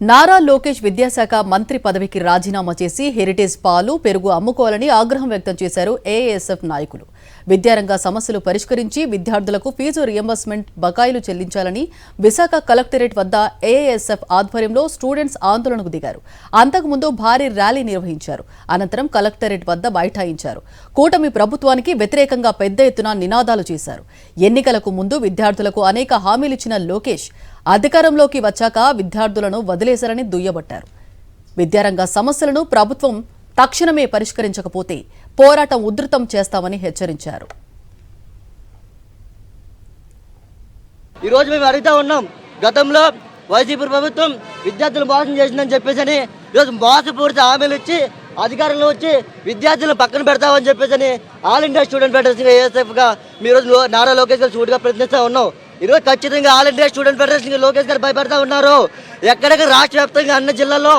నారా లోకేష్ విద్యాశాఖ మంత్రి పదవికి రాజీనామా చేసి హెరిటేజ్ పాలు పెరుగు అమ్ముకోవాలని ఆగ్రహం వ్యక్తం చేశారు ఏఎస్ఎఫ్ నాయకులు. విద్యారంగ సమస్యలు పరిష్కరించి విద్యార్థులకు ఫీజు రియంబర్స్మెంట్ బకాయిలు చెల్లించాలని విశాఖ కలెక్టరేట్ వద్ద ఏఎస్ఎఫ్ ఆధ్వర్యంలో స్టూడెంట్స్ ఆందోళనకు దిగారు. అంతకుముందు భారీ ర్యాలీ నిర్వహించారు. అనంతరం కలెక్టరేట్ వద్ద బైఠాయించారు. కూటమి ప్రభుత్వానికి వ్యతిరేకంగా పెద్ద ఎత్తున నినాదాలు చేశారు. ఎన్నికలకు ముందు విద్యార్థులకు అనేక హామీలిచ్చిన లోకేష్ అధికారంలోకి వచ్చాక విద్యార్థులను వదిలేశారని దుయ్యబట్టారు. విద్యారంగ సమస్యలను ప్రభుత్వం తక్షణమే పరిష్కరించకపోతే పోరాటం ఉధృతం చేస్తామని హెచ్చరించారు. ఈ రోజు మేము అడుగుతా ఉన్నాం, గతంలో వైసీపీ ప్రభుత్వం విద్యార్థులు మోసం చేసిందని చెప్పేసి ఈరోజు మోసపూరిత హామీలు ఇచ్చి అధికారంలో వచ్చి విద్యార్థులను పక్కన పెడతామని చెప్పేసి ఆల్ ఇండియా స్టూడెంట్ ఫెడరేషన్ ఏఎస్ఎఫ్గా మీ రోజు నారా లోకేష్ గారు సూటిగా ప్రయత్నిస్తూ ఉన్నాం. ఈరోజు ఖచ్చితంగా all India student federation Lokesh గారు భయపడతా ఉన్నారు. ఎక్కడెక్కడ రాష్ట్ర వ్యాప్తంగా అన్ని జిల్లాల్లో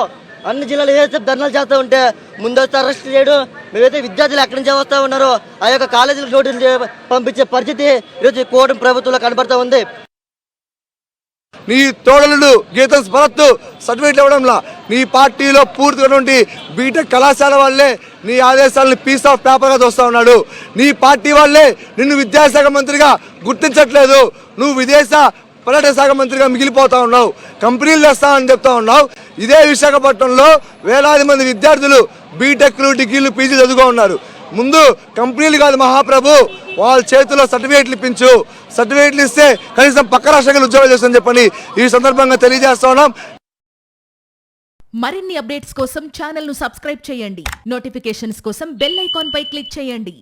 ఏఎస్ఎఫ్ ధర్నాలు చేస్తూ ఉంటే ముందొస్తే అరెస్ట్ చేయడం, మేమైతే విద్యార్థులు ఎక్కడి నుంచి వస్తూ ఉన్నారో ఆ యొక్క కాలేజీలకు నోటీసులు పంపించే పరిస్థితి ఈరోజు కూటమి ప్రభుత్వంలో కనబడుతూ ఉంది. నీ తోడలుడు గీతం భరత్ సర్టిఫికేట్లు ఇవ్వడంలా నీ పార్టీలో పూర్తిగా బీటెక్ కళాశాల వాళ్ళే నీ ఆదేశాలను పీస్ ఆఫ్ పేపర్గా చూస్తూ ఉన్నాడు. నీ పార్టీ వాళ్ళే నిన్ను విద్యాశాఖ మంత్రిగా గుర్తించట్లేదు. నువ్వు విదేశ పర్యాటక శాఖ మంత్రిగా మిగిలిపోతా ఉన్నావు. కంపెనీలు తెస్తామని చెప్తా ఉన్నావు. ఇదే విశాఖపట్నంలో వేలాది మంది విద్యార్థులు బీటెక్లు డిగ్రీలు పీజీ చదువుకో ఉన్నారు. ముందు కంపెనీలు కాదు మహాప్రభు, వాళ్ళ చేతిలో సర్టిఫికేట్లు ఇప్పించు. సర్టిఫికేట్లు ఇస్తే కనీసం పక్క రాష్ట్రాలు ఉద్యోగాలు చేస్తామని చెప్పని ఈ సందర్భంగా తెలియజేస్తా ఉన్నాం. మరిన్ని అప్డేట్స్ కోసం ఛానల్ ను సబ్స్క్రైబ్ చేయండి. నోటిఫికేషన్స్ కోసం బెల్ ఐకాన్ పై క్లిక్ చేయండి.